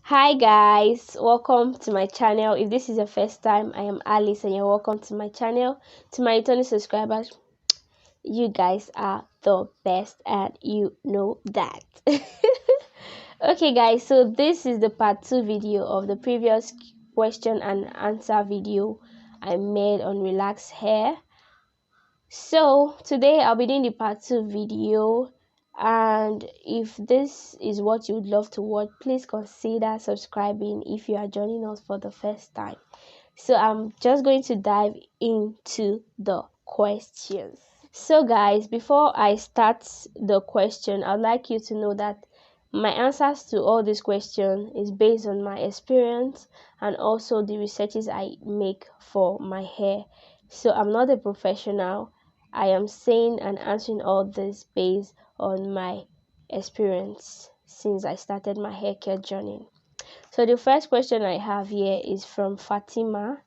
Hi guys, welcome to my channel. If this is your first time, I am Alice and you're welcome to my channel. To my returning subscribers, you guys are the best and you know that. Okay guys, so this is the part 2 video of the previous question and answer video I made on relaxed hair. So today I'll be doing the part 2 video, and if this is what you would love to watch, please consider subscribing if you are joining us for the first time. So I'm just going to dive into the questions. So guys, before I start the question, I'd like you to know that my answers to all these questions is based on my experience and also the researches I make for my hair. So I'm not a professional. I am saying and answering all this based on my experience since I started my hair care journey. So the first question I have here is from Fatima,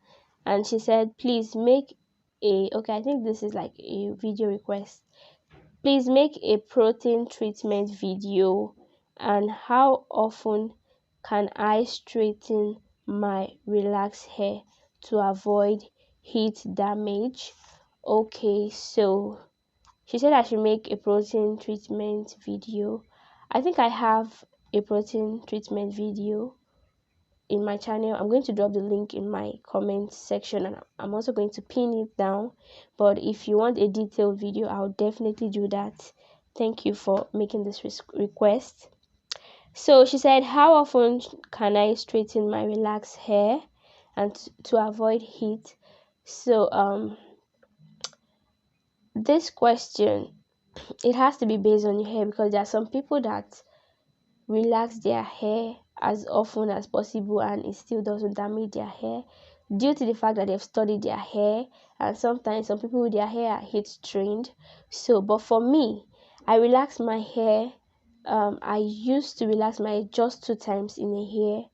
and she said, please make okay, I think this is like a video request. Please make a protein treatment video, and how often can I straighten my relaxed hair to avoid heat damage? Okay, so she said I should make a protein treatment video. I think I have a protein treatment video in my channel. I'm going to drop the link in my comment section, and I'm also going to pin it down. But if you want a detailed video, I'll definitely do that. Thank you for making this request. So she said, how often can I straighten my relaxed hair and to avoid heat? So this question, it has to be based on your hair, because there are some people that relax their hair as often as possible and it still doesn't damage their hair due to the fact that they've studied their hair, and sometimes some people with their hair are heat trained. So but for me, I relax my hair. I used to relax my hair just 2 times in a year,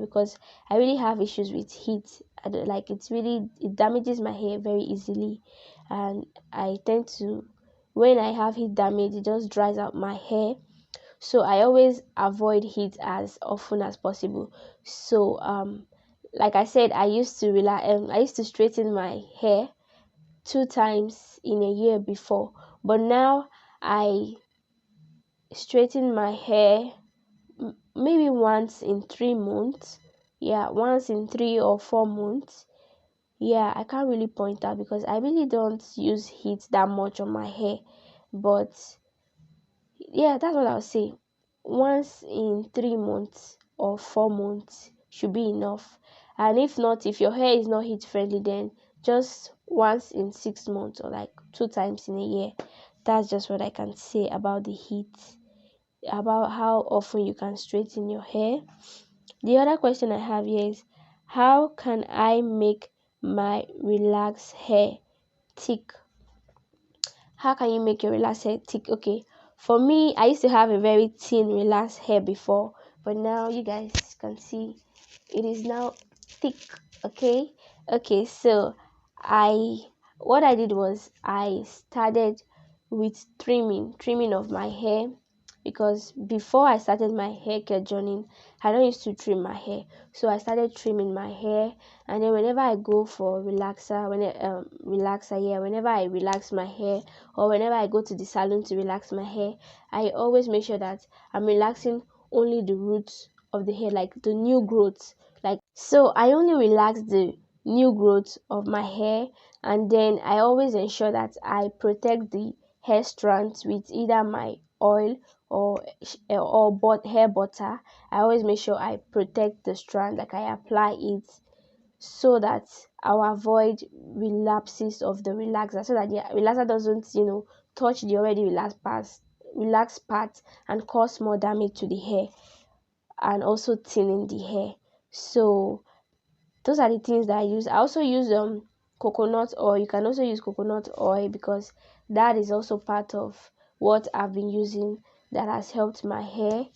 because I really have issues with heat. Like it damages my hair very easily, and I tend to, when I have heat damage, it just dries out my hair. So I always avoid heat as often as possible. So like I said, I used to straighten my hair 2 times in a year before, but now I straighten my hair maybe once in 3 months. Yeah, once in 3 or 4 months. Yeah, I can't really point out because I really don't use heat that much on my hair, but yeah, that's what I'll say. Once in 3 months or 4 months should be enough. And if not, if your hair is not heat friendly, then just once in 6 months or like 2 times in a year. That's just what I can say about the heat, about how often you can straighten your hair. The other question I have here is, how can I make my relaxed hair thick? How can you make your relaxed hair thick? Okay, for me, I used to have a very thin relaxed hair before, but now you guys can see it is now thick. Okay, so I what I did was I started with trimming of my hair, because before I started my hair care journey, I don't used to trim my hair. So I started trimming my hair, and then whenever I go for whenever I relax my hair, or whenever I go to the salon to relax my hair, I always make sure that I'm relaxing only the roots of the hair, like the new growth. So I only relax the new growth of my hair, and then I always ensure that I protect the hair strands with either my oil or hair butter. I always make sure I protect the strand, like I apply it, so that I'll avoid relapses of the relaxer, so that the relaxer doesn't touch the already relaxed part and cause more damage to the hair, and also thinning the hair. So those are the things that I use. I also use coconut oil. You can also use coconut oil, because that is also part of what I've been using that has helped my hair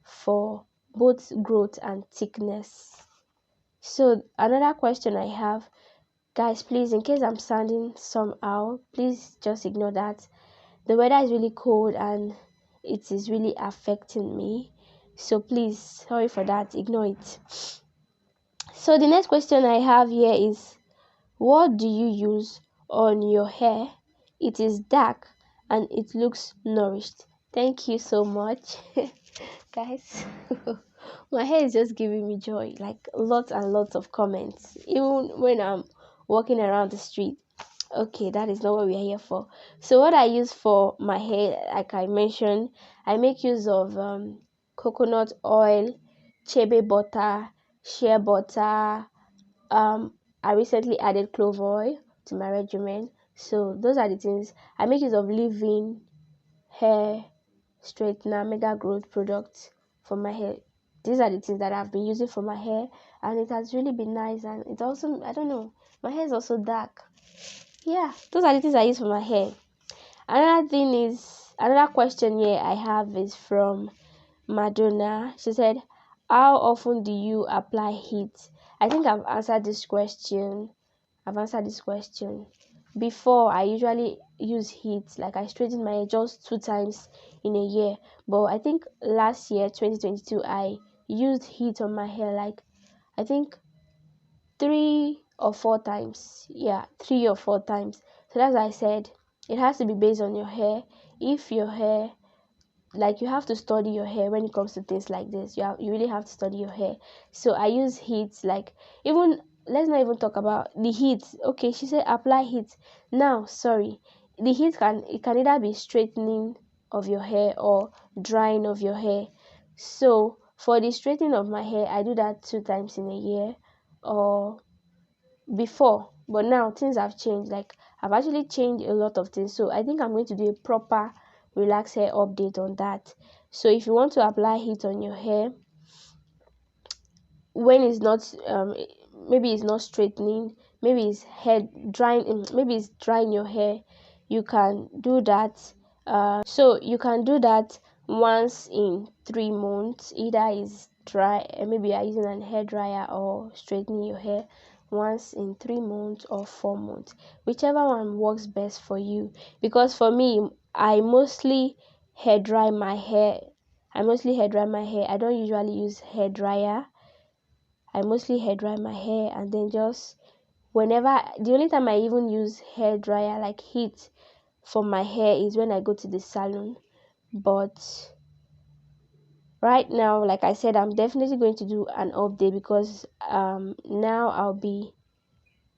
for both growth and thickness. So another question I have, guys, please, in case I'm sounding somehow, please just ignore that. The weather is really cold and it is really affecting me. So please, sorry for that, ignore it. So the next question I have here is, what do you use on your hair? It is dark and it looks nourished. Thank you so much. Guys, my hair is just giving me joy, like lots and lots of comments, even when I'm walking around the street. Okay, that is not what we are here for. So what I use for my hair, like I mentioned, I make use of coconut oil, chebe butter, shea butter. I recently added clove oil to my regimen. So those are the things. I make use of leave-in hair straightener, mega growth products for my hair. These are the things that I've been using for my hair, and it has really been nice. And it's also, I don't know, my hair is also dark. Yeah, those are the things I use for my hair. Another question here I have is from Madonna. She said, how often do you apply heat? I think I've answered this question. Before, I usually use heat, like I straighten my hair just 2 times in a year. But I think last year, 2022, I used heat on my hair, like I think 3 or 4 times. Yeah, 3 or 4 times. So that's why I said it has to be based on your hair. If your hair, like, you have to study your hair when it comes to things like this. You really have to study your hair. So I use heat, like, even, let's not even talk about the heat. Okay, she said apply heat. Now, sorry, the heat can either be straightening of your hair or drying of your hair. So for the straightening of my hair, I do that 2 times in a year, or before. But now things have changed, like I've actually changed a lot of things. So I think I'm going to do a proper relax hair update on that. So if you want to apply heat on your hair when it's not maybe it's not straightening, maybe it's hair drying, maybe it's drying your hair, you can do that. So you can do that once in 3 months. Either is dry, maybe you are using an hair dryer, or straightening your hair once in 3 months or 4 months, whichever one works best for you. Because for me, I mostly hair dry my hair. I don't usually use hair dryer. I mostly hair dry my hair, and then just whenever, the only time I even use hair dryer, like heat, for my hair is when I go to the salon. But right now, like I said, I'm definitely going to do an update, because now I'll be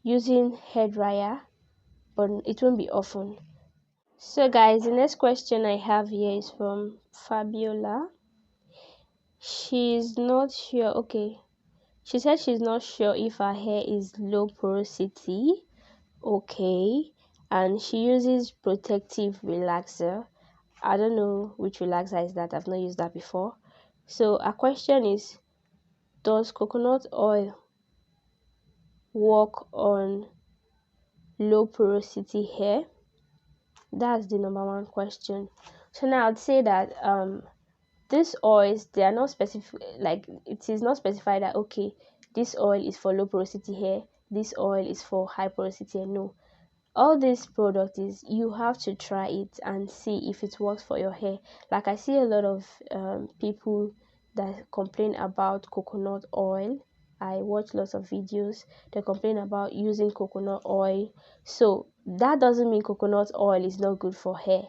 using hair dryer, but it won't be often. So guys, the next question I have here is from Fabiola. She's not sure. Okay, she said she's not sure if her hair is low porosity. Okay, and she uses protective relaxer. I don't know which relaxer is that. I've not used that before. So our question is, does coconut oil work on low porosity hair? That's the number one question. So now I'd say that these oils, they are not specific, like it is not specified that okay, this oil is for low porosity hair, this oil is for high porosity hair. No, all these products, is you have to try it and see if it works for your hair. Like I see a lot of people that complain about coconut oil. I watch lots of videos, they complain about using coconut oil. So that doesn't mean coconut oil is not good for hair,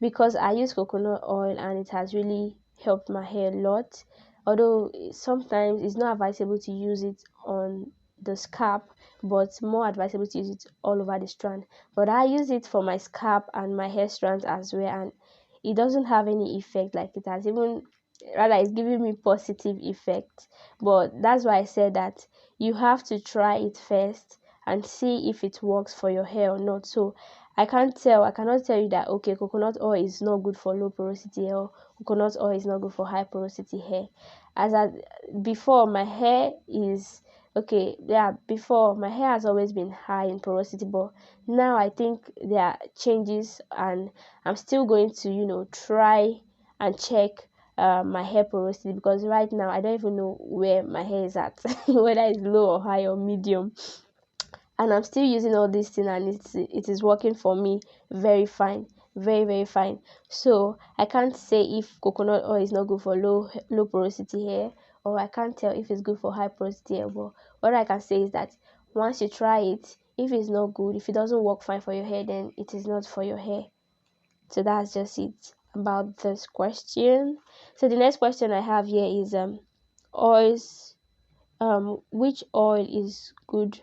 because I use coconut oil and it has really helped my hair a lot. Although sometimes it's not advisable to use it on the scalp, but more advisable to use it all over the strand. But I use it for my scalp and my hair strands as well, and it doesn't have any effect. Like, it has even, rather, it's giving me positive effect. But that's why I said that you have to try it first and see if it works for your hair or not. So I cannot tell you that okay, coconut oil is not good for low porosity hair, or coconut oil is not good for high porosity hair. Before, my hair is okay, yeah, before my hair has always been high in porosity, but now I think there are changes, and I'm still going to try and check my hair porosity, because right now I don't even know where my hair is at, whether it's low or high or medium. And I'm still using all these things, and it is working for me very fine. very, very fine. So I can't say if coconut oil is not good for low porosity hair, or I can't tell if it's good for high porosity hair. But what I can say is that once you try it, if it's not good, if it doesn't work fine for your hair, then it is not for your hair. So that's just it about this question. So the next question I have here is oils. Which oil is good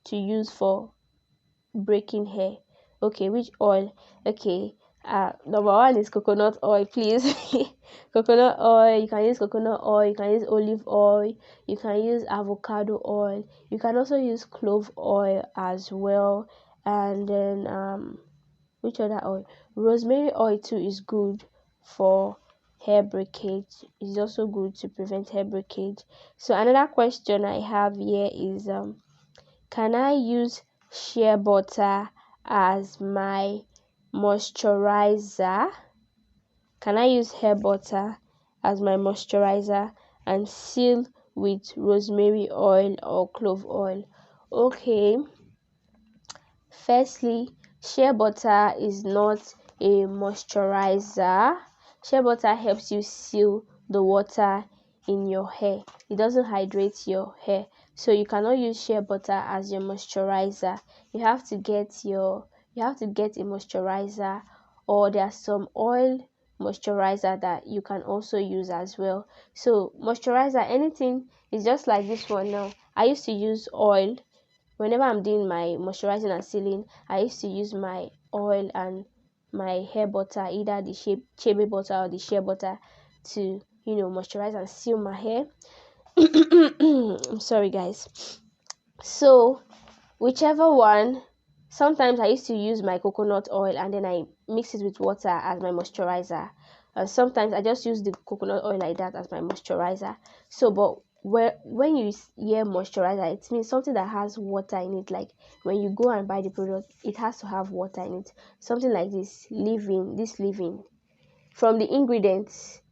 to use for breaking hair? Okay, which oil? Okay, number one is coconut oil, please. Coconut oil, you can use coconut oil, you can use olive oil, you can use avocado oil, you can also use clove oil as well. And then which other oil? Rosemary oil too is good for hair breakage. It's also good to prevent hair breakage. So another question I have here is can I use shea butter as my moisturizer? Can I use hair butter as my moisturizer and seal with rosemary oil or clove oil? Okay, firstly, shea butter is not a moisturizer. Shea butter helps you seal the water in your hair. It doesn't hydrate your hair. So you cannot use shea butter as your moisturizer. You have to get a moisturizer, or there are some oil moisturizer that you can also use as well. So moisturizer, anything is just like this one now. I used to use oil. Whenever I'm doing my moisturizing and sealing, I used to use my oil and my hair butter, either the shea butter or the shea butter, to moisturize and seal my hair. I'm sorry, guys. So whichever one, sometimes I used to use my coconut oil and then I mix it with water as my moisturizer. Sometimes I just use the coconut oil like that as my moisturizer. So but when you hear moisturizer, it means something that has water in it. Like when you go and buy the product, it has to have water in it. Something like this leave-in from the ingredients.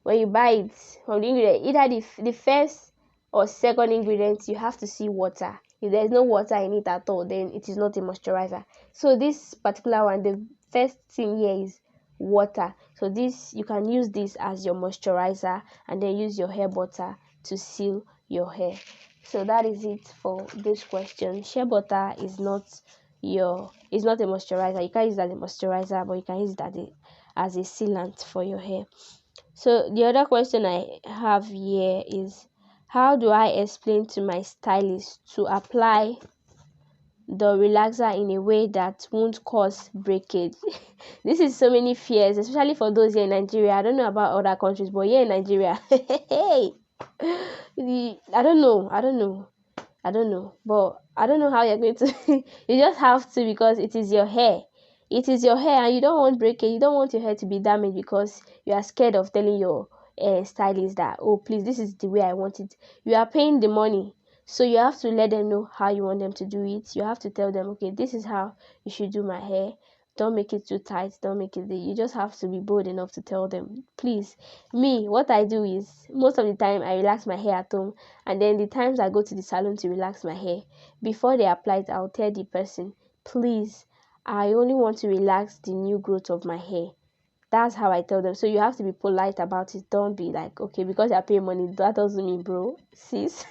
When you buy it from the ingredient, either the first or second ingredient, you have to see water. If there's no water in it at all, then it is not a moisturizer. So this particular one, the first thing here is water. So this, you can use this as your moisturizer and then use your hair butter to seal your hair. So that is it for this question. Shea butter is not a moisturizer. You can't use it as a moisturizer, but you can use it as a sealant for your hair. So the other question I have here is, how do I explain to my stylist to apply the relaxer in a way that won't cause breakage? This is so many fears, especially for those here in Nigeria. I don't know about other countries, but here in Nigeria, hey, I don't know, but I don't know how you're going to. You just have to, because it is your hair. It is your hair, and you don't want breakage. You don't want your hair to be damaged because you are scared of telling your stylist that, oh, please, this is the way I want it. You are paying the money, so you have to let them know how you want them to do it. You have to tell them, okay, this is how you should do my hair. Don't make it too tight. Don't make it. You just have to be bold enough to tell them, please. Me, what I do is, most of the time I relax my hair at home, and then the times I go to the salon to relax my hair, before they apply it, I'll tell the person, please, I only want to relax the new growth of my hair. That's how I tell them. So you have to be polite about it. Don't be like, okay, because you're paying money, that doesn't mean, bro, sis.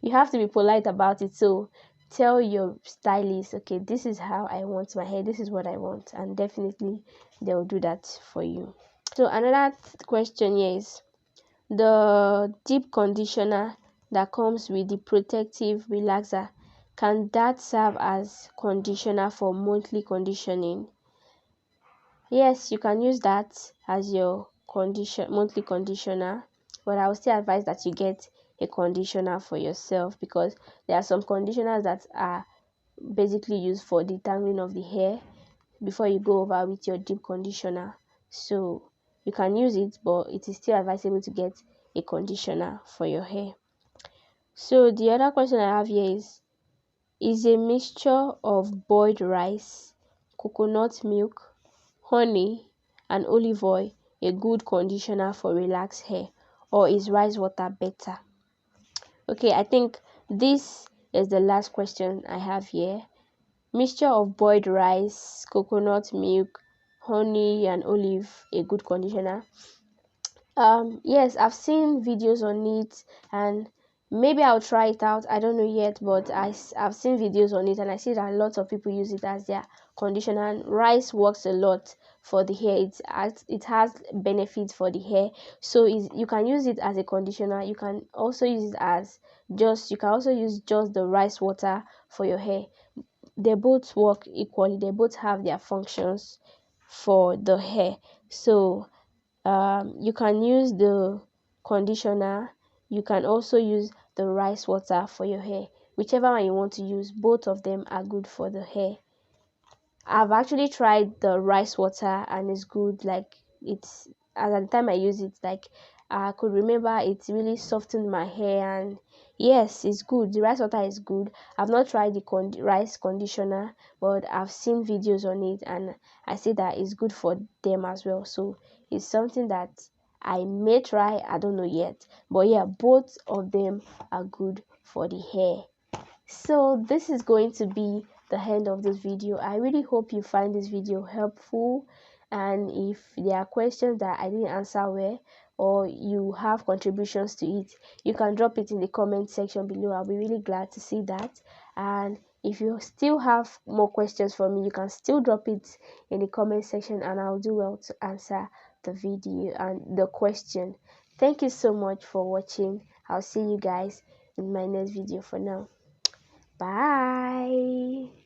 You have to be polite about it. So tell your stylist, okay, this is how I want my hair, this is what I want, and definitely they'll do that for you. So another question here is, the deep conditioner that comes with the protective relaxer, can that serve as conditioner for monthly conditioning? Yes, you can use that as your monthly conditioner, but I would still advise that you get a conditioner for yourself, because there are some conditioners that are basically used for detangling of the hair before you go over with your deep conditioner. So you can use it, but it is still advisable to get a conditioner for your hair. So the other question I have here is a mixture of boiled rice, coconut milk, honey, and olive oil a good conditioner for relaxed hair, or is rice water better? Okay, I think this is the last question I have here. Mixture of boiled rice, coconut milk, honey and olive, a good conditioner. Yes, I've seen videos on it, and maybe I'll try it out. I don't know yet, but I've seen videos on it, and I see that lots of people use it as their conditioner. And rice works a lot for the hair. It has benefits for the hair, so you can use it as a conditioner. You can also use it as just you can also use just the rice water for your hair. They both work equally. They both have their functions for the hair. So you can use the conditioner, you can also use the rice water for your hair. Whichever one you want to use, both of them are good for the hair. I've actually tried the rice water and it's good. Like, it's at the time I use it, like, I could remember it really softened my hair, and yes, it's good. The rice water is good. I've not tried the rice conditioner, but I've seen videos on it and I see that it's good for them as well. So it's something that I may try. I don't know yet, but yeah, both of them are good for the hair. So this is going to be the end of this video. I really hope you find this video helpful, and if there are questions that I didn't answer well, or you have contributions to it, you can drop it in the comment section below. I'll be really glad to see that. And if you still have more questions for me, you can still drop it in the comment section and I'll do well to answer the video and the question. Thank you so much for watching. I'll see you guys in my next video. For now, bye.